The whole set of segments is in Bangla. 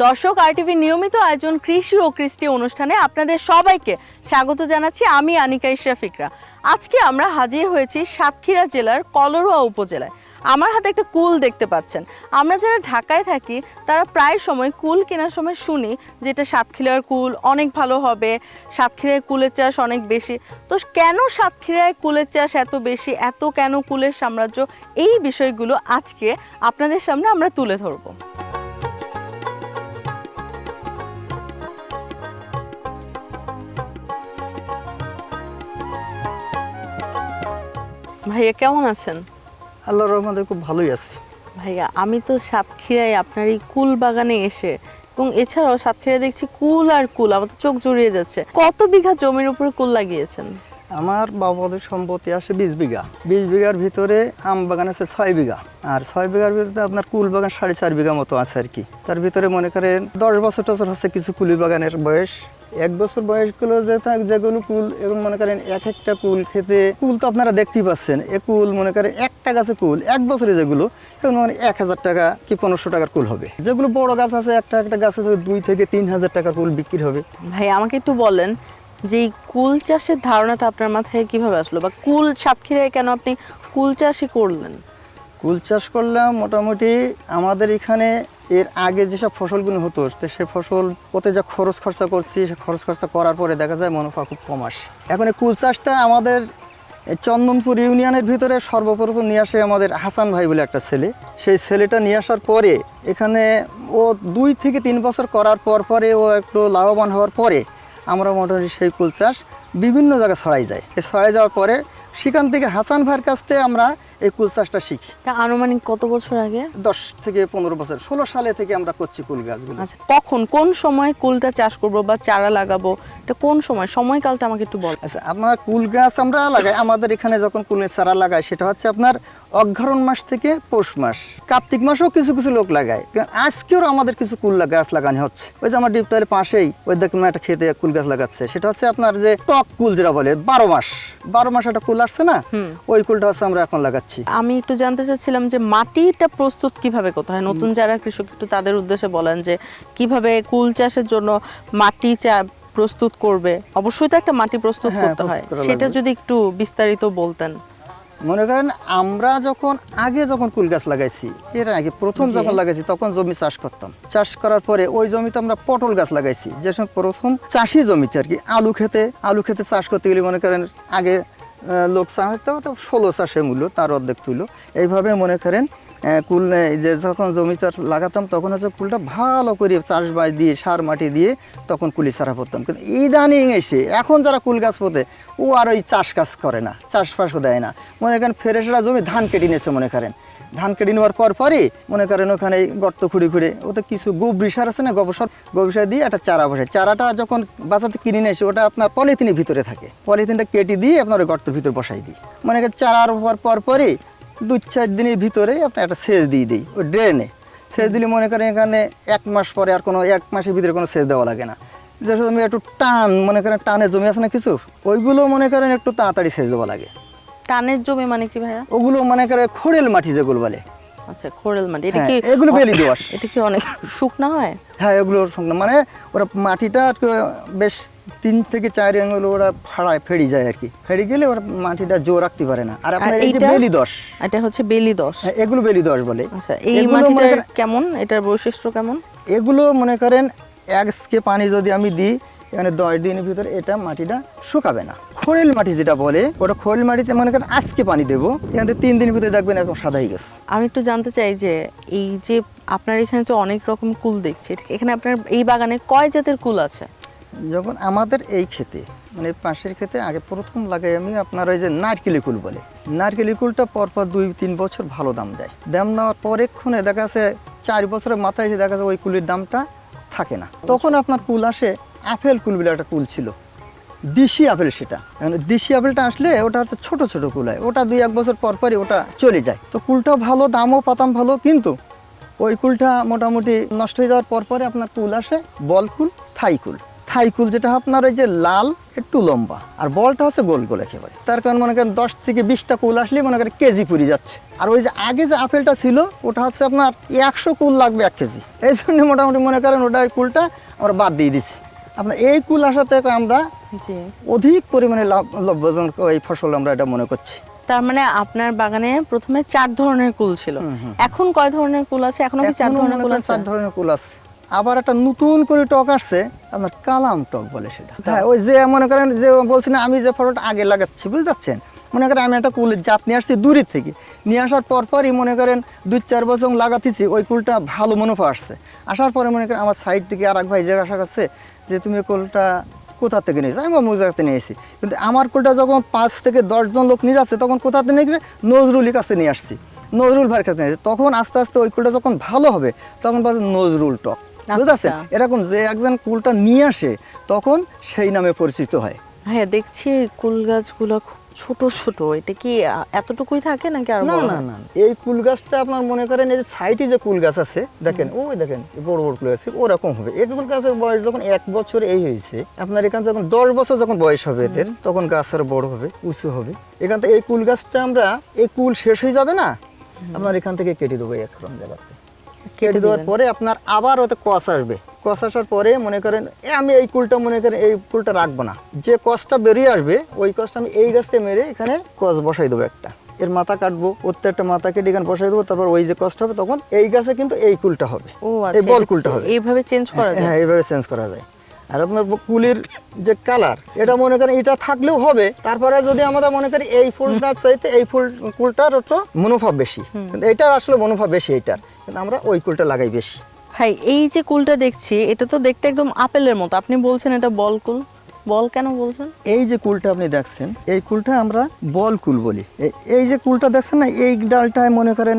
দর্শক আরটিভি নিয়মিত আয়োজন কৃষি ও কৃষ্টি অনুষ্ঠানে আপনাদের সবাইকে স্বাগত জানাচ্ছি। আমি আনিকা ইশরাফ ইকরা। আজকে আমরা হাজির হয়েছি সাতক্ষীরা জেলার কলরোয়া উপজেলায়। আমার হাতে একটা কুল দেখতে পাচ্ছেন। আমরা যারা ঢাকায় থাকি তারা প্রায় সময় কুল কেনার সময় শুনি যে এটা সাতক্ষীরার কুল অনেক ভালো হবে, সাতক্ষীরায় কুলের চাষ অনেক বেশি। তো কেন সাতক্ষীরায় কুলের চাষ এত বেশি, এত কেন কুলের সাম্রাজ্য, এই বিষয়গুলো আজকে আপনাদের সামনে আমরা তুলে ধরবো। ভাইয়া কেমন আছেন? আল্লাহর রহমতে খুব ভালোই আছি। ভাইয়া আমি তো সাতক্ষীরায় আপনার এই কুল বাগানে এসে এবং এছাড়াও সাতক্ষীরায় দেখছি কুল আর কুল, আমার তো চোখ জুড়িয়ে যাচ্ছে। কত বিঘা জমির উপরে কুল লাগিয়েছেন? আমার বাবাদের সম্পত্তি আসে 20 বিঘা। 20 বিঘার ভিতরে আম বাগান আছে 6 বিঘা, আর 6 বিঘার ভিতরে আপনার কুল বাগান 4.5 বিঘা মতো আছে আর কি। তার ভিতরে মনে করেন 10 বছর টছর হচ্ছে কিছু কুলি বাগানের বয়স। 1 বছর বয়সগুলো যেগুলো কুল, এবং মনে করেন এক একটা কুল খেতে, কুল তো আপনারা দেখতেই পাচ্ছেন, এ কুল মনে করেন একটা গাছে কুল 1 বছরে যেগুলো মানে 1000 টাকা কি 1500 টাকার কুল হবে। যেগুলো বড় গাছ আছে একটা একটা গাছে 2 থেকে 3000 টাকার কুল বিক্রি হবে। ভাই আমাকে একটু বলেন যে এই কুল চাষের ধারণাটা আপনার মাথায় কিভাবে আসলো, বা কুল সাতক্ষীরায় কেন আপনি কুল চাষই করলেন? কুল চাষ করলাম মোটামুটি আমাদের এখানে এর আগে যেসব ফসলগুলো হতো সে ফসল ওতে যা খরচ খরচা করছি, সে খরচ খরচা করার পরে দেখা যায় মুনাফা খুব কম আসে। এখন এই কুল চাষটা আমাদের চন্দনপুর ইউনিয়নের ভিতরে সর্বপ্রথম নিয়ে আসে আমাদের হাসান ভাই বলে একটা ছেলে। সেই ছেলেটা নিয়ে আসার পরে এখানে ও 2 থেকে 3 বছর করার পরে ও একটু লাভবান হওয়ার পরে আমরা মোটামুটি সেই কুল চাষ বিভিন্ন জায়গায় ছড়াই যায়। ছড়াই যাওয়ার পরে সেখান থেকে হাসান ভাইয়ের কাছ থেকে আমরা এই কুল চাষটা শিখি। তা আনুমানিক কত বছর আগে? 10 থেকে 15 বছর, 16 সালে থেকে আমরা করছি কুল গাছগুলো। আচ্ছা, কখন কোন সময় কুলটা চাষ করব বা চারা লাগাবো, এটা কোন সময়, সময়কালটা আমাকে একটু বল। আচ্ছা, আপনার কুল গাছ আমরা লাগাই, আমাদের এখানে যখন কুলের চারা লাগাই সেটা হচ্ছে আপনার অঘ্রাণ মাস থেকে পৌষ মাস, কার্তিক মাসেও কিছু কিছু লোক লাগায়। আজকেও আমাদের কিছু কুল গাছ লাগানো হচ্ছে। ওই যে আমার ডিপটয়ের পাশেই ওই দেখুন একটা খেতে কুল গাছ লাগাচ্ছে, সেটা হচ্ছে আপনার যে টক কুল যেটা বলে 12 মাস একটা কুল আসছে না, ওই কুলটা হচ্ছে আমরা এখন লাগাচ্ছি। আমি একটু জানতে চাচ্ছিলাম যে মাটিটা প্রস্তুত কিভাবে করতে হয়, নতুন যারা কৃষক একটু তাদের উদ্দেশ্যে বলেন যে কিভাবে কুল চাষের জন্য মাটি প্রস্তুত করবে। অবশ্যই তো একটা মাটি প্রস্তুত করতে হয়, সেটা যদি একটু বিস্তারিত বলতেন। মনে করেন আমরা যখন কুল গাছ লাগাইছি, এর আগে প্রথম যখন লাগাইছি তখন জমি চাষ করতাম। চাষ করার পরে ওই জমিতে আমরা পটল গাছ লাগাইছি, যে সময় প্রথম চাষি জমিতে আর কি। আলু খেতে চাষ করতে গেলে মনে করেন আগে লোক চাষ হতো 16 চাষে মূল্য, তার অর্ধেক তুলো। এইভাবে মনে করেন কুল যে যখন জমি চাষ লাগাতাম তখন হচ্ছে কুলটা ভালো করে চাষবাস দিয়ে সার মাটি দিয়ে তখন কুলি চারা করতাম। কিন্তু ইদানিং এসে এখন যারা কুল গাছ পোতে ও আর ওই চাষ কাজ করে না, চাষবাসও দেয় না। মনে করেন ফেরেশরা জমি ধান কেটে নিয়েছে, মনে করেন ধান কেটে নেওয়ার পরই মনে করেন ওখানে গর্ত খুঁড়ে ওতে কিছু গোবর সার আছে না, গোবর সার দিয়ে একটা চারা বসে। চারাটা যখন বাজাতে কিনে নিয়ে এসে ওটা আপনার পলিথিনের ভিতরে থাকে, পলিথিনটা কেটে দিয়ে আপনার ওই গর্তের ভিতরে বসাই দিই। মনে করেন চারার পরই 2-4 দিনের ভিতরে আপনি একটা সেচ দিয়ে দিই ওই ড্রেনে। সেচ দিলে মনে করেন এখানে 1 মাস পরে আর কোনো 1 মাসের ভিতরে কোনো সেচ দেওয়া লাগে না। যে জমি একটু মনে করেন টানের জমি আছে না কিছু, ওইগুলো মনে করেন একটু তাড়াতাড়ি সেচ দেওয়া লাগে। টানের জমি মানে কি ভাইয়া? ওগুলো মনে করেন খোড়েল মাটি যেগুলো বলে। আচ্ছা, খোড়েল মাটি। এটা কি এগুলো বেলি দোআঁশ? এটা কি অনেক শুকনা হয়? হ্যাঁ, এগুলো শুকনো, মানে ওরা মাটিটা বেশ 3 থেকে 4 আঙুল ওরা ফেড়ে যায় আর কি। ফেড়ে গেলে ওরা মাটিটা জোর রাখতে পারে না। আর আপনার এই যে বেলি দোআঁশ, এটা হচ্ছে বেলি দোআঁশ। এগুলো বেলি দোআঁশ বলে। আচ্ছা, এই মাটিটার কেমন, এটার বৈশিষ্ট্য কেমন? এগুলো মনে করেন 1 স্কে পানি যদি আমি দিই এখানে 10 দিনের ভিতরে এটা মাটিটা শুকাবে না। খোড়েল মাটি যেটা বলে, ওটা খোড়েল মাটিতে মনে করেন আজকে পানি দেবো, এখানে 3 দিনের ভিতরে দেখবেন একদম সাদা হয়ে গেছে। আমি একটু জানতে চাই যে এই যে আপনার এখানে তো অনেক রকম কুল দেখছি, এখানে আপনার এই বাগানে কয় জাতের কুল আছে? যখন আমাদের এই ক্ষেতে মানে পাশের ক্ষেতে আগে প্রথম লাগাই আমি আপনার ওই যে নারকেলি কুল বলে, নারকেলি কুলটা পরপর 2-3 বছর ভালো দাম দেয়। দাম নেওয়ার পরেক্ষণে দেখা যাচ্ছে 4 বছরের মাথায় এসে দেখা যাচ্ছে ওই কুলের দামটা থাকে না। তখন আপনার কুল আসে আপেল কুল বলে একটা কুল ছিল, দেশি আপেল। সেটা দেশি আপেলটা আসলে ওটা হচ্ছে ছোট ছোট কুল হয়, ওটা 2-1 বছর পরই ওটা চলে যায়। তো কুলটাও ভালো, দামও পাতাম ভালো, কিন্তু ওই কুলটা মোটামুটি নষ্ট হয়ে যাওয়ার পরে আপনার কুল আসে বল কুল, থাই কুল। থাই কুল যেটা আপনার ওই যে লাল একটু লম্বা আর বলটা হচ্ছে গোল গোল একেবারে। তার কারণ মনে করেন 10 থেকে 20টা কুল আসলে মনে করেন কেজি পুরি যাচ্ছে। আর ওই যে আগে যে আপেলটা ছিল ওটা হচ্ছে আপনার 100 কুল লাগবে 1 কেজি। এই জন্য মোটামুটি মনে করেন ওটা ওই কুলটা আমরা বাদ দিয়ে দিচ্ছি। আপনার এই কুল আসাতে আমরা জি। অধিক পরিমাণে লাভজনক এই ফসল আমরা এটা মনে করছি। তার মানে আপনার বাগানে প্রথমে 4 ধরনের কুল ছিল, এখন কয় ধরনের কুল আছে? এখনো কি 4 ধরনের কুল আছে? 4 ধরনের কুল আছে। আবার একটা নতুন করে টক আসছে, আপনার কালাম টক বলে সেটা। হ্যাঁ, ওই যে মনে করেন যে বলছি না আমি যে ফলটা আগে লাগাচ্ছি, বুঝতে পারছেন? মনে করেন আমি একটা কুলের জাত নিয়ে আসছি দূরের থেকে, নিয়ে আসার পরই মনে করেন 2-4 বছর লাগাতেছি, ওই কুলটা ভালো মুনাফা আসছে। আসার পরে মনে করেন আমার সাইড থেকে আর এক ভাই জিজ্ঞাসা করছে যে তুমি কুলটা কোথা থেকে নিয়েছো? আমি অমুক জায়গাতে নিয়েছি। কিন্তু আমার কুলটা যখন 5 থেকে 10 জন লোক নিয়ে যাচ্ছে তখন কোথাতে নিয়ে গেছে? নজরুলের কাছে নিয়ে আসছি, নজরুল ভাইয়ের কাছে নিয়ে আসছি। তখন আস্তে আস্তে ওই কুলটা যখন ভালো হবে তখন বলছে নজরুল টক, বুঝতে পারছেন? এরকম যে একজন কুলটা নিয়ে আসে তখন সেই নামে পরিচিত হয়। হ্যাঁ, দেখছি কুল গাছগুলো খুব ছোট ছোট। এটা কি এতটুকুই থাকে নাকি আরো না বড়? না না, এই কুল গাছটা আপনার মনে করেন এই যে সাইডে যে কুল গাছ আছে দেখেন, ওই দেখেন বড় বড় কুল আছে ওরকম হবে। এই কুল গাছের বয়স যখন 1 বছর এই হয়েছে, আপনার এখান যখন 10 বছর যখন বয়স হবে এদের, তখন গাছ আরো বড় হবে, উঁচু হবে। এখান থেকে এই কুল গাছটা আমরা এই কুল শেষ হয়ে যাবে না, আপনার এখান থেকে কেটে দেবো একরকম জায়গাতে। কেটে দেওয়ার পরে আপনার আবার ওতে কষ আসবে। কষ আসার পরে মনে করেন আমি এই কুলটা মনে করেন এই কুলটা রাখবো না, যে কষটা বেরিয়ে আসবে ওই কষটা আমি এই গাছটা মেরে এখানে কষ বসাই দেবো একটা। এর মাথা কাটবো, প্রত্যেকটা মাথা কেটে এখানে বসাই দেবো, তারপর ওই যে কষটা হবে তখন এই গাছে কিন্তু এই কুলটা হবে, ও এই আচ্ছা, বল কুলটা হবে। এইভাবে চেঞ্জ করা যায়? হ্যাঁ, এইভাবে চেঞ্জ করা যায়। আর আপনার কুলের যে কালার, এটা মনে করেন এটা থাকলেও হবে। তারপরে যদি আমরা মনে করি এই ফুলটা চাইতে এই কুলটার একটু মুনাফা বেশি, কিন্তু এটা আসলে মুনাফা বেশি এইটার, কিন্তু আমরা ওই কুলটা লাগাই বেশি। ভাই, এই যে কুলটা দেখছি এটা তো দেখতে একদম আপেলের মতো, আপনি বলছেন এটা বল কুল। বল কেন বলছেন? এই যে কুলটা আপনি দেখছেন এই কুলটা আমরা বল কুল বলি। এই যে কুলটা দেখছেন না, এই ডালটায় মনে করেন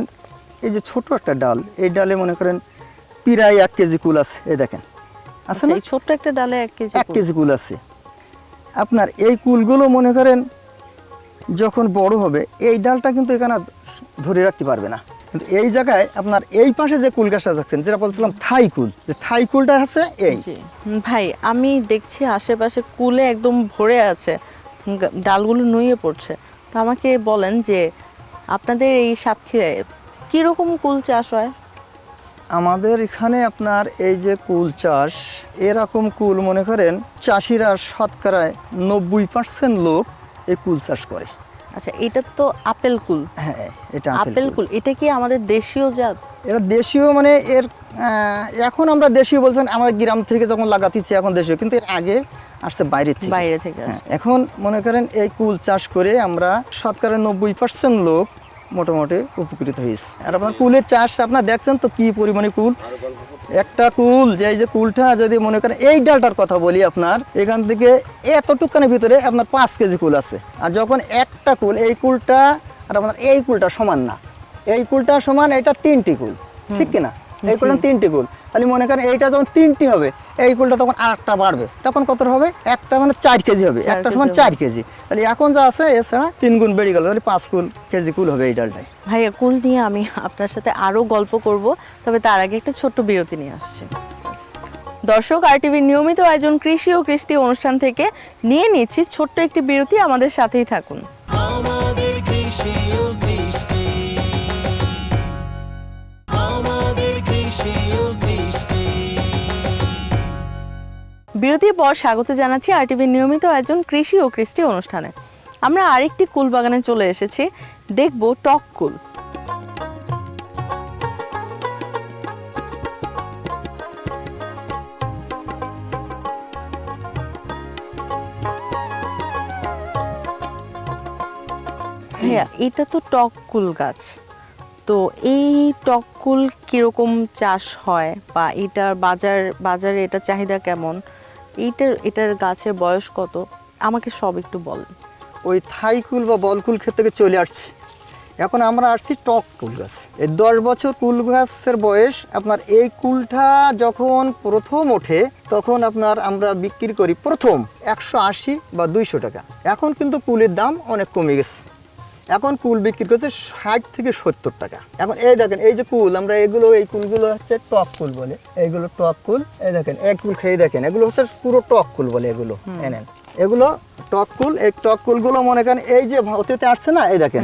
এই যে ছোট একটা ডাল, এই ডালে মনে করেন প্রায় 1 কেজি কুল আছে। এই দেখেন আছে না, এই ছোট্ট একটা ডালে 1 কেজি 1 কেজি কুল আছে। আপনার এই কুলগুলো মনে করেন যখন বড় হবে এই ডালটা কিন্তু এখানে ধরে রাখতে পারবে না, কিন্তু এই জায়গায় আপনার এই পাশে যে কুল গাছটা দেখছেন যেটা বলছিলাম থাই কুল, যে থাই কুলটা আছে এই। ভাই, আমি দেখছি আশেপাশে কুলে একদম ভরে আছে, ডালগুলো নুয়ে পড়ছে। তো আমাকে বলেন যে আপনাদের এই সাতক্ষীরায় কিরকম কুল চাষ হয়? আমাদের এখানে আপনার এই যে কুল চাষ, এরকম কুল মনে করেন চাষিরা শতকরায় 90% লোক এই কুল চাষ করে। আচ্ছা, এটা তো আপেল কুল। হ্যাঁ, এটা আপেল কুল, এটা কি আমাদের দেশীয় জাত? এটা দেশীয় মানে এর এখন আমরা দেশীয় বলছেন, আমাদের গ্রাম থেকে যখন লাগাতেছি এখন দেশীয়, কিন্তু এর আগে আসছে বাইরে থেকে। বাইরে থেকে হ্যাঁ, এখন মনে করেন এই কুল চাষ করে আমরা শতকরা 90% লোক মোটামুটি উপকৃত হয়েছে। আর আপনার কুলের চাষ আপনার দেখছেন তো কি পরিমাণে কুল। একটা কুল যে এই যে কুলটা যদি মনে করেন এই ডালটার কথা বলি, আপনার এখান থেকে এতটুকানের ভিতরে আপনার 5 কেজি কুল আছে। আর যখন একটা কুল এই কুলটা আর আপনার এই কুলটা সমান না, এই কুলটা সমান, এটা 3টি কুল, ঠিক কিনা? এই কুলটা 3টি কুল, তাহলে মনে করেন এইটা যখন 3টি হবে এই কুলটা তখন আরেকটা বাড়বে, তখন কত হবে? একটা মানে 4 কেজি হবে, একটা সমান 4 কেজি। তাহলে এখন যা আছে এছাড়া 3 গুণ বেড়ে গেল, তাহলে 5 কেজি কুল হবে এই ডালটাই। ভাইয়া, কুল নিয়ে আমি আপনার সাথে আরো গল্প করব, তবে তার আগে একটা ছোট্ট বিরতি নিয়ে আসছি। দর্শক, আরটিভির নিয়মিত আয়োজন কৃষি ও কৃষ্টি অনুষ্ঠান থেকে নিয়ে নিচ্ছি ছোট্ট একটি বিরতি, আমাদের সাথেই থাকুন। আমাদের কৃষি ও কৃষ্টি, আমাদের কৃষি ও কৃষ্টি। বিরতির পর স্বাগত জানাচ্ছি আরটিভির নিয়মিত আয়োজন কৃষি ও কৃষ্টি অনুষ্ঠানে। আমরা আরেকটি কুল বাগানে চলে এসেছি, দেখব টক কুল। হ্যাঁ, এটা তো টক কুল গাছ। তো এই টক কুল কিরকম চাষ হয় বা এটার বাজারে এটা চাহিদা কেমন, এটার গাছের বয়স কত, আমাকে সব একটু বলেন। ওই থাই কুল বা বল কুল ক্ষেত থেকে চলে আসছি, এখন আমরা আসছি টক কুল গাছ। এই 10 বছর কুল গাছের বয়স। আপনার এই কুলটা যখন প্রথম ওঠে তখন আপনার আমরা বিক্রি করি প্রথম 180 বা 200 টাকা। এখন কিন্তু কুলের দাম অনেক কমে গেছে। এখন কুল বিক্রি করছে 60 থেকে 70 টাকা। এখন এই দেখেন এই যে কুল, আমরা এগুলো এই কুলগুলো হচ্ছে টক কুল বলে, এইগুলো টক কুল। এই দেখেন এক কুল খেয়ে দেখেন, এগুলো হচ্ছে পুরো টক কুল বলে, এগুলো এনেন, এগুলো টক কুল। এই টক কুলগুলো মনে করেন এই যে হতে হতে আসছে না, এই দেখেন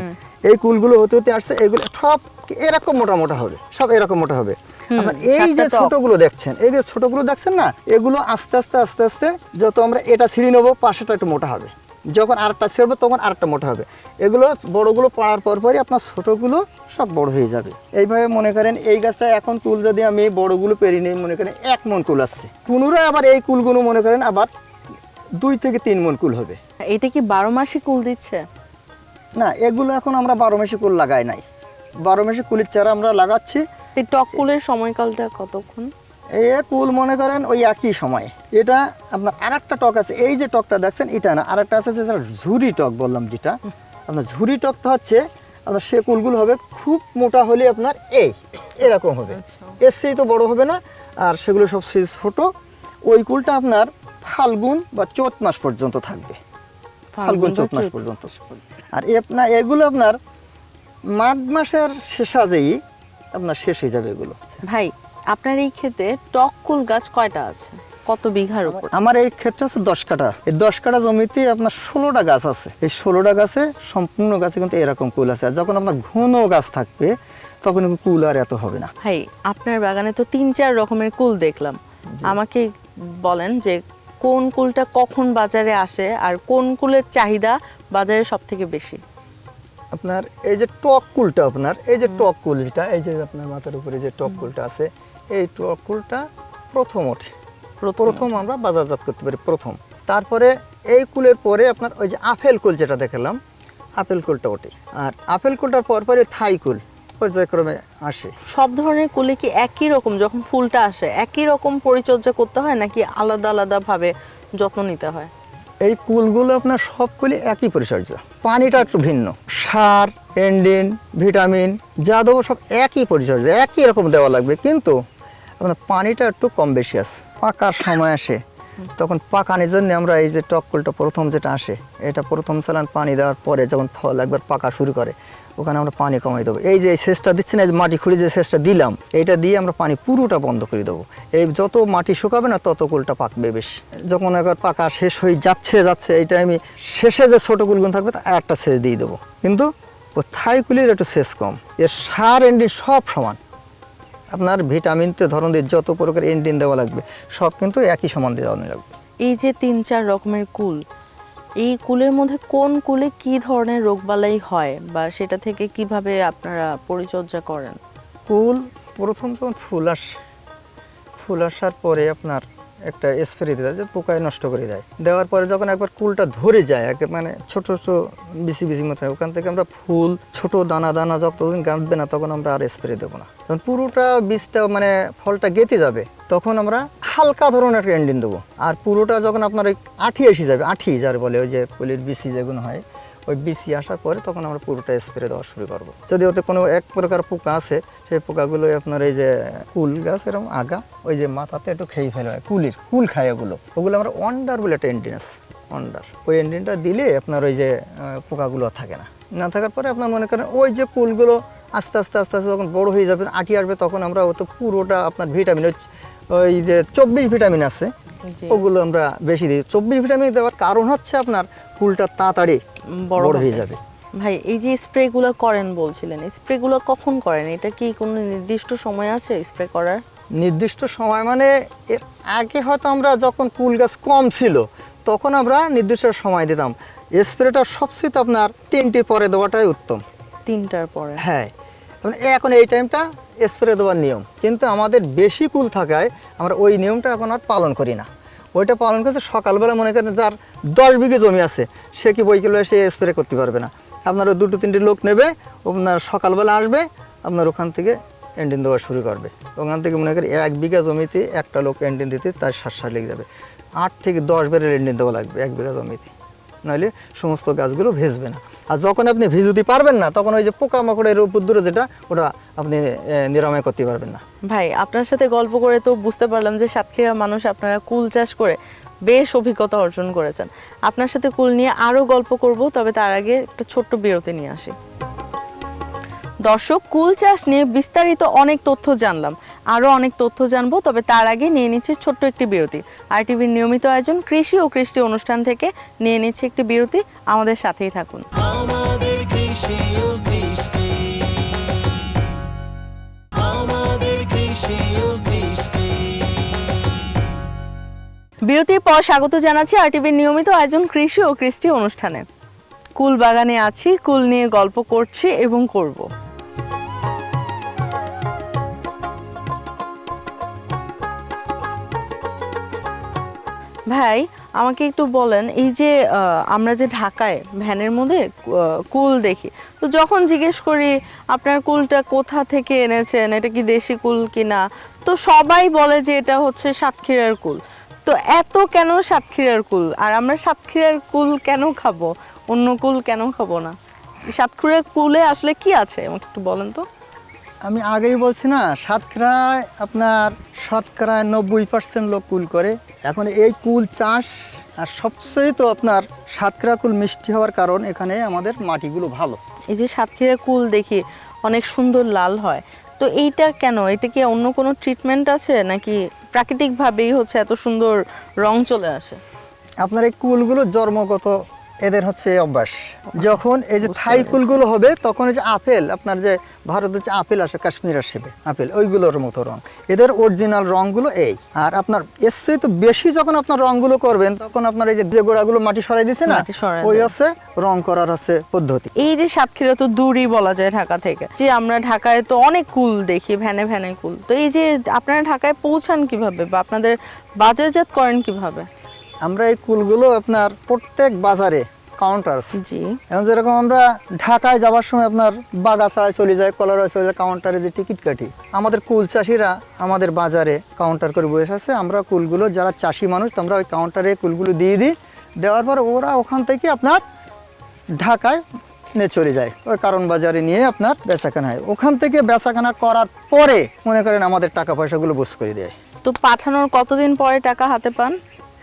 এই কুলগুলো হতে হতে আসছে, এগুলো সব এরকম মোটা মোটা হবে, সব এরকম মোটা হবে। আপনার এই যে ছোটগুলো দেখছেন, এই যে ছোটগুলো দেখছেন না, এগুলো আস্তে আস্তে আস্তে আস্তে যত আমরা এটা ছিঁড়ে নেবো, পাশেটা একটু মোটা হবে, যখন আরেকটা ছিঁড়বো তখন আরেকটা মোটা হবে। এগুলো বড়গুলো পাড়ার পরপরই আপনার ছোটগুলো সব বড় হয়ে যাবে। এইভাবে মনে করেন এই গাছটা এখন কুল যদি আমি বড়গুলো পেরি নিই, মনে করেন 1 মণ কুল আসছে, পুনরায় আবার এই কুলগুলো মনে করেন আবার 2 থেকে 3 মণ কুল হবে। এটা কি 12 মাসই কুল দিচ্ছে? না, এগুলো এখন আমরা 12 মাসে কুল লাগাই নাই, 12 মাসে কুলের চারা আমরা লাগাচ্ছি। এই টক কুলের সময়কালটা কতক্ষণ? এই কুল মনে করেন ওই একই সময়। এটা আপনার আরেকটা টক আছে, এই যে টকটা দেখছেন এটা না, আরেকটা আছে যেটা ঝুরি টক বললাম, যেটা আপনার ঝুরি টকটা হচ্ছে আপনার সে কুলগুলো হবে খুব মোটা হলে আপনার এরকম হবে, এর সেই তো বড় হবে না, আর সেগুলো সব ছোট। ওই কুলটা আপনার ফাল্গুন বা চৈত মাস পর্যন্ত থাকবে, ফাল্গুন চৈত মাস পর্যন্ত। আর আপনার এগুলো আপনার মাঘ মাসের শেষাজেই আপনার শেষ হয়ে যাবে এগুলো। ভাই, আপনার এই ক্ষেতে টক কুল গাছ কয়টা আছে, কত বিঘার উপর? আমার এই ক্ষেত্রে হচ্ছে 10 কাঠা। এই 10 কাঠা জমিতে আপনার 16টা গাছ আছে। এই 16টা গাছে সম্পূর্ণ গাছে কিন্তু এরকম কুল আছে। আর যখন আপনার ঘন গাছ থাকবে তখন কুল আর এত হবে না। ভাই, আপনার বাগানে তো 3-4 রকমের কুল দেখলাম, আমাকে বলেন যে কোন কুলটা কখন বাজারে আসে আর কোন কুলের চাহিদা বাজারে সব থেকে বেশি? আপনার এই যে টক কুলটা, আপনার এই যে টক কুল যেটা, এই যে আপনার মাথার উপরে যে টক কুলটা আছে, এই টক কুলটা প্রথম ওঠে, প্রথম আমরা বাজারজাত করতে পারি প্রথম। তারপরে এই কুলের পরে আপনার ওই যে আপেল কুল যেটা দেখালাম, আপেল কুলটা ওঠে। আর আপেল কুলটার পরে থাই কুল পর্যায়ক্রমে আসে। সব ধরনের কুলে কি একই রকম যখন ফুলটা আসে একই রকম পরিচর্যা করতে হয় নাকি আলাদা আলাদা ভাবে যত্ন নিতে হয়? এই কুলগুলো আপনার সব কুলই একই পরিচর্যা, পানিটা একটু ভিন্ন, সার, এন্ডিন, ভিটামিন যা দেবো সব একই পরিচর্যা, একই রকম দেওয়া লাগবে, কিন্তু আপনার পানিটা একটু কম বেশি আছে। পাকার সময় আসে তখন পাকানোর জন্য আমরা এই যে টক কুলটা প্রথম যেটা আসে, এটা প্রথম চালান পানি দেওয়ার পরে যখন ফল একবার পাকা শুরু করে ওখানে আমরা পানি কমাই দেবো। এই যে সেচটা দিচ্ছি না, এই যে মাটি খুঁড়ে যে সেচটা দিলাম, এইটা দিয়ে আমরা পানি পুরোটা বন্ধ করে দেবো। এই যত মাটি শুকাবে না তত কুলটা পাকবে বেশি। যখন একবার পাকা শেষ হয়ে যাচ্ছে এই টাইমে শেষে যে ছোটো কুলগুলো থাকবে তা একটা সেচ দিয়ে দেবো। কিন্তু ও থাই কুলের একটু সেচ কম, এর সার এন্ডিন সব সমান। আপনার ভিটামিনতে ধরন দিয়ে যত প্রকার এন্ডিন দেওয়া লাগবে সব কিন্তু একই সমান দেওয়া লাগবে। এই যে 3-4 রকমের কুল, এই কুলের মধ্যে কোন কুলে কি ধরনের রোগবালাই হয় বা সেটা থেকে কিভাবে আপনারা পরিচর্যা করেন? কুল প্রথম যখন ফুল আসার পরে আপনার একটা স্প্রে দেয় যে পোকায় নষ্ট করে দেয়, দেওয়ার পরে যখন একবার কুলটা ধরে যায় মানে ছোট ছোট বিচি মতো, ওখান থেকে আমরা ফুল ছোট দানা দানা যতদিন গাঁথবে না তখন আমরা আর স্প্রে দেবো না। তখন পুরোটা বীজটা মানে ফলটা গেঁথে যাবে তখন আমরা হালকা ধরনের একটা এন্ডিন দেবো। আর পুরোটা যখন আপনার ওই আঠি এসে যাবে, আঠি যার বলে ওই যে কুলের বিচি যেগুলো হয়, ওই বিচি আসার পরে তখন আমরা পুরোটা স্প্রে দেওয়া শুরু করবো। যদি ওতে কোনো এক প্রকার পোকা আছে, সেই পোকাগুলো আপনার এই যে কুল গাছ এরকম আগা ওই যে মাথাতে একটু খেয়ে ফেলা হয়, কুল খায় ওগুলো আমরা ওয়ান্ডার বলে একটা এন্ডিন আছে, ওয়ান্ডার। ওই এন্ডিনটা দিলে আপনার ওই যে পোকাগুলো থাকে না থাকার পরে আপনার মনে করেন ওই যে কুলগুলো আস্তে আস্তে যখন বড় হয়ে যাবে, আটি আসবে, তখন আমরা তো পুরোটা আপনার ভিটামিন ওই যে 24 ভিটামিন আছে ওগুলো আমরা বেশি দিই। 24 ভিটামিন দেওয়ার কারণ হচ্ছে আপনার ফুলটা তাড়াতাড়ি বড় হয়ে যাবে। ভাই, এই যে স্প্রেগুলো করেন বলছিলেন, স্প্রেগুলো কখন করেন? এটা কি কোনো নির্দিষ্ট সময় আছে স্প্রে করার? নির্দিষ্ট সময় মানে এর আগে হয়তো আমরা যখন কুল গাছ কম ছিল তখন আমরা নির্দিষ্ট সময় দিতাম। স্প্রেটা সবচেয়ে আপনার 3টির পরে দেওয়াটাই উত্তম। 3টার পরে? হ্যাঁ, এখন এই টাইমটা স্প্রে দেওয়ার নিয়ম, কিন্তু আমাদের বেশি কুল থাকায় আমরা ওই নিয়মটা এখন আর পালন করি না। ওইটা পালন করছে সকালবেলা, মনে করেন যার 10 বিঘে জমি আছে সে কি বইগুলো সে স্প্রে করতে পারবে না। আপনার 2-3টি লোক নেবে, আপনার সকালবেলা আসবে, আপনার ওখান থেকে এন্ডিন দেওয়া শুরু করবে। ওখান থেকে মনে করি 1 বিঘা জমিতে একটা লোক এন্ডিন দিতে তার 7 লেগে যাবে। 8 থেকে 10 বেরের এন্ডিন দেওয়া লাগবে 1 বিঘা জমিতে, নাহলে সমস্ত গাছগুলো ভেজবে না। আর যখন আপনি ভিজুতে পারবেন না তখন ওই যে পোকামাকড়ের উপদ্রব যেটা ওটা আপনি নিরাময় করতে পারবেন না। ভাই, আপনার সাথে গল্প করে তো বুঝতে পারলাম যে সাতক্ষীরা মানুষ আপনারা কুল চাষ করে বেশ অভিজ্ঞতা অর্জন করেছেন। আপনার সাথে কুল নিয়ে আরও গল্প করব, তবে তার আগে একটা ছোট্ট বিরতি নিয়ে আসি। দর্শক, কুল চাষ নিয়ে বিস্তারিত অনেক তথ্য জানলাম, আরও অনেক তথ্য জানবো, তবে তার আগে নিয়ে নিচ্ছি ছোট্ট একটি বিরতি। আরটিভির নিয়মিত আয়োজন কৃষি ও কৃষ্টি অনুষ্ঠান থেকে নিয়ে নিচ্ছি একটি বিরতি, আমাদের সাথেই থাকুন। আমাদের কৃষি ও কৃষ্টি, আমাদের কৃষি ও কৃষ্টি। বিরতির পর স্বাগত জানাচ্ছি আরটিভির নিয়মিত আয়োজন কৃষি ও কৃষ্টি অনুষ্ঠানে। কুল বাগানে আছি, কুল নিয়ে গল্প করছি এবং করব। ভাই, আমাকে একটু বলেন, এই যে আমরা যে ঢাকায় ভ্যানের মধ্যে কুল দেখি, তো যখন জিজ্ঞেস করি আপনার কুলটা কোথা থেকে এনেছেন, এটা কি দেশি কুল কিনা, তো সবাই বলে যে এটা হচ্ছে সাতক্ষীরার কুল। তো এত কেন সাতক্ষীরার কুল? আর আমরা সাতক্ষীরার কুল কেন খাবো, অন্য কুল কেন খাবো না? সাতক্ষীরার কুলে আসলে কি আছে আমাকে একটু বলেন তো। আমি আগেই বলছি না, সাতক্ষীরায় আপনার শতকরা 90% লোক কুল করে। এখন এই কুল চাষ আর সবচেয়ে তো আপনার সাতক্ষীরা কুল মিষ্টি হওয়ার কারণ এখানে আমাদের মাটিগুলো ভালো। এই যে সাতক্ষীরা কুল দেখি অনেক সুন্দর লাল হয়, তো এইটা কেন? এটা কি অন্য কোনো ট্রিটমেন্ট আছে নাকি প্রাকৃতিকভাবেই হচ্ছে এত সুন্দর রং চলে আসে? আপনার এই কুলগুলো জন্মগত এদের হচ্ছে অভ্যাস। যখন এই যে থাই কুলগুলো হবে তখন এই যে আপেল, আপনার যে ভারতের যে আপেল আসে, কাশ্মীর আসে আপেল, ওইগুলোর মতো রং এদের অরিজিনাল রংগুলো এই। আর আপনার এর চেয়ে তো বেশি যখন আপনার রংগুলো করবেন তখন আপনার এই যে গোড়াগুলো মাটি সরাই দিচ্ছে না, মাটি সরাই ওই দেয়। হচ্ছে রং করার হচ্ছে পদ্ধতি। এই যে সাতক্ষীরা তো দূরই বলা যায় ঢাকা থেকে, যে আমরা ঢাকায় তো অনেক কুল দেখি, ভ্যানে ভ্যানে কুল, তো এই যে আপনারা ঢাকায় পৌঁছান কিভাবে বা আপনাদের বাজারজাত করেন কিভাবে? আমরা এই কুলগুলো আপনার প্রত্যেক বাজারে কাউন্টার আছে। জি, এখন যেরকম আমরা ঢাকায় যাওয়ার সময় আপনার বাগাছাড়ায় চলে যায়, কলারায় চলে যায়, কাউন্টারে যে টিকিট কাটি, আমাদের কুল চাষিরা আমাদের বাজারে কাউন্টার করে বসে আছে। আমরা কুলগুলো যারা চাষি মানুষ, আমরা ওই কাউন্টারে কুলগুলো দিয়ে দিই, দেওয়ার পর ওরা ওখান থেকে আপনার ঢাকায় নিয়ে চলে যায়, ওই কারণ বাজারে নিয়ে আপনার বেচাকেনা হয়। ওখান থেকে বেচাকেনা করার পরে মনে করেন আমাদের টাকা পয়সাগুলো বুঝ করে দেয়। তো পাঠানোর কতদিন পরে টাকা হাতে পান?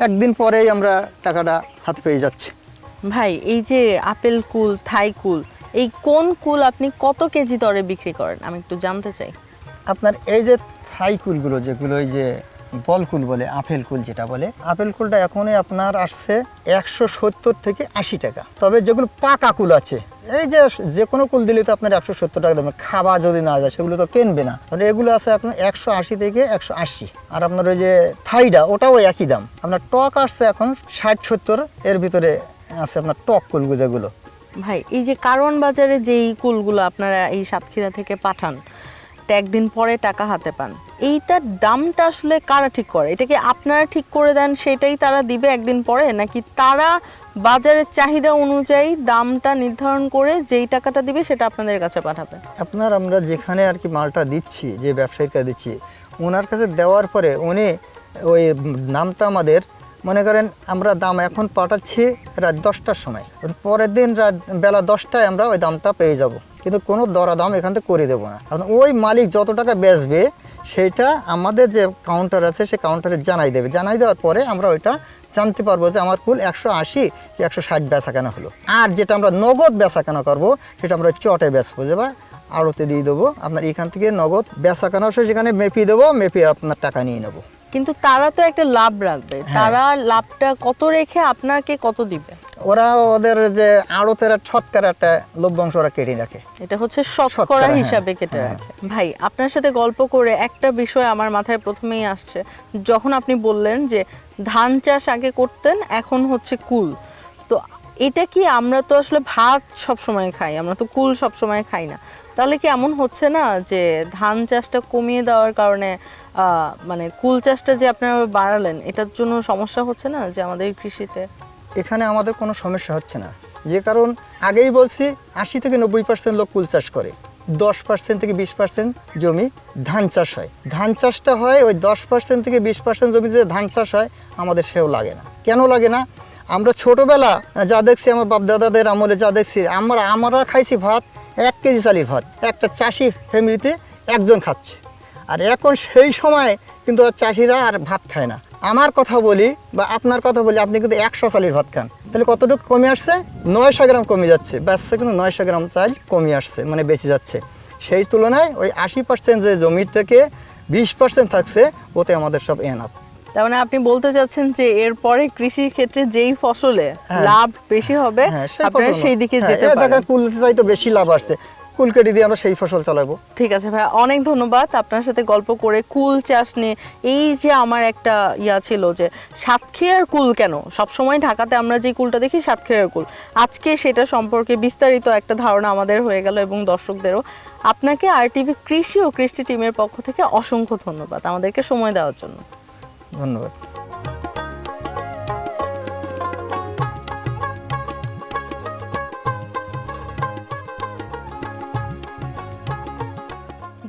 একদিন পরেই আমরা টাকাটা হাতে পেয়ে যাচ্ছি। ভাই, এই যে আপেল কুল, থাই কুল, এই কোন কুল আপনি কত কেজি দরে বিক্রি করেন আমি একটু জানতে চাই। আপনার এই যে থাই কুলগুলো, যেগুলো এই যে বল কুল বলে, আপেল কুল যেটা বলে, আপেল কুলটা এখনই আপনার আসছে 170 থেকে 80 টাকা। তবে যেগুলো পাকা কুল আছে, এই যে কোনো কুল দিলে তো আপনার 170 টাকা দেবেন, খাওয়া যদি না যায় সেগুলো তো কিনবে না, তাহলে এগুলো আছে আপনার 180 থেকে 180। আর আপনার ওই যে থাইটা, ওটাও একই দাম। আপনার টক আসছে এখন 60-70, এর ভিতরে আছে আপনার টক কুলগুলো যেগুলো। ভাই, এই যে কারওয়ান বাজারে যেই কুলগুলো আপনারা এই সাতক্ষীরা থেকে পাঠান, তা একদিন পরে টাকা হাতে পান, এইটার দামটা আসলে কারা ঠিক করে? এটা কি আপনারা ঠিক করে দেন সেটাই তারা দিবে একদিন পরে, নাকি তারা বাজারের চাহিদা অনুযায়ী দামটা নির্ধারণ করে যেই টাকাটা দিবে সেটা আপনাদের কাছে পাঠাবে? আপনার আমরা যেখানে আর কি মালটা দিচ্ছি, যে ব্যবসায়ীকে দিচ্ছি, ওনার কাছে দেওয়ার পরে উনি ওই নামটা আমাদের, মনে করেন আমরা দাম এখন পাঠাচ্ছি রাত 10টার সময়, পরের দিন রাত বেলা 10টায় আমরা ওই দামটা পেয়ে যাব, কিন্তু কোনো দরাদাম এখান থেকে করে দেবো না। কারণ ওই মালিক যত টাকা বেচবে সেইটা আমাদের যে কাউন্টার আছে সে কাউন্টারে জানাই দেবে। জানাই দেওয়ার পরে আমরা ওইটা জানতে পারবো যে আমার কুল 180 কি 160 বেচা কেনা হলো। আর যেটা আমরা নগদ বেচা কেনা করবো সেটা আমরা চটে বেচবো, যে বা আড়তে দিয়ে দেবো। আপনার এখান থেকে নগদ বেচা কেনা সেখানে মেপি দেবো, মেপে আপনার টাকা নিয়ে নেবো। কিন্তু তারা তো একটা লাভ রাখবে, তারা লাভটা কত রেখে আপনাকে কত দিবে? ওরা ওদের যে আড়তের শতকরা একটা লভ্যাংশ ওরা কেটে রাখে, এটা হচ্ছে শতকরা শতকরা, হ্যাঁ, হিসাবে কেটে হ্যাঁ। রাখে। ভাই, আপনার সাথে গল্প করে একটা বিষয় আমার মাথায় প্রথমেই আসছে, যখন আপনি বললেন যে ধান চাষ আগে করতেন, এখন হচ্ছে কুল, তো এটা কি, আমরা তো আসলে ভাত সব সময় খাই, আমরা তো কুল সব সময় খাই না, তাহলে কি এমন হচ্ছে না যে ধান চাষটা কমিয়ে দেওয়ার কারণে মানে কুল চাষটা যে আপনারা বাড়ালেন, এটার জন্য সমস্যা হচ্ছে না যে আমাদের কৃষিতে? এখানে আমাদের কোনো সমস্যা হচ্ছে না, যে কারণ আগেই বলছি 80 থেকে 90% লোক কুল চাষ করে, 10% থেকে 20% জমি ধান চাষ হয়। ধান চাষটা হয় ওই 10% থেকে 20% জমিতে ধান চাষ হয়, আমাদের সেও লাগে না। কেন লাগে না? আমরা ছোটোবেলা যা দেখছি, আমার বাপ দাদাদের আমলে যা দেখছি, আমরা খাইছি ভাত 1 কেজি চালের ভাত, একটা চাষি ফ্যামিলিতে একজন খাচ্ছে। আর এখন সেই সময় কিন্তু আর চাষিরা আর ভাত খায় না, আমার কথা বলি বা আপনার কথা বলি, আপনি কিন্তু 100 চালের ভাত খান, তাহলে কতটুকু কমে আসছে? 900 গ্রাম কমে যাচ্ছে, বেচছে কিন্তু 900 গ্রাম চাল কমে আসছে, মানে বেঁচে যাচ্ছে। সেই তুলনায় ওই 80% যে জমি থেকে 20% থাকছে, ওতে আমাদের সব এনাফ। তার মানে আপনি বলতে চাচ্ছেন যে এরপরে কৃষির ক্ষেত্রে যেই ফসলে হ্যাঁ। লাভ বেশি হবে আপনারা সেই দিকে যেতে পারেন। কুল চাইতে বেশি লাভ আসছে, কুল কেটে দিয়ে আমরা সেই ফসল চালাবো। ঠিক আছে ভাই, অনেক ধন্যবাদ আপনার সাথে গল্প করে কুল চাষ নিয়ে। এই যে আমার একটা ছিল যে সাতক্ষীরার কুল কেন সবসময় ঢাকাতে আমরা যে কুলটা দেখি সাতক্ষীরার কুল, আজকে সেটা সম্পর্কে বিস্তারিত একটা ধারণা আমাদের হয়ে গেল এবং দর্শকদেরও। আপনাকে RTV কৃষি ও কৃষ্টি টিমের পক্ষ থেকে অসংখ্য ধন্যবাদ আমাদেরকে সময় দেওয়ার জন্য। ধন্যবাদ।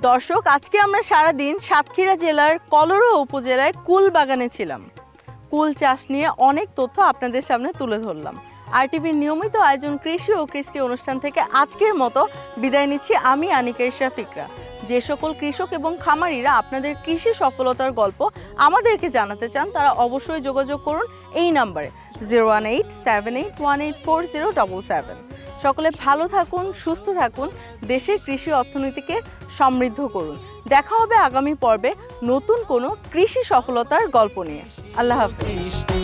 দর্শক, আজকে আমরা সারাদিন সাতক্ষীরা জেলার কলরুয়া উপজেলায় কুল বাগানে ছিলাম। কুল চাষ নিয়ে অনেক তথ্য আপনাদের সামনে তুলে ধরলাম। RTVর নিয়মিত আয়োজন কৃষি ও কৃষ্টি অনুষ্ঠান থেকে আজকের মতো বিদায় নিচ্ছি আমি আনিকা ইশরাফ ইকরা। যে সকল কৃষক এবং খামারিরা আপনাদের কৃষি সফলতার গল্প আমাদেরকে জানাতে চান, তারা অবশ্যই যোগাযোগ করুন এই নাম্বারে 01878184077। সকলে ভালো থাকুন, সুস্থ থাকুন, দেশের কৃষি অর্থনীতিকে সমৃদ্ধ করুন। দেখা হবে আগামী পর্বে নতুন কোনো কৃষি সফলতার গল্প নিয়ে। আল্লাহ হাফেজ। কৃষ্টি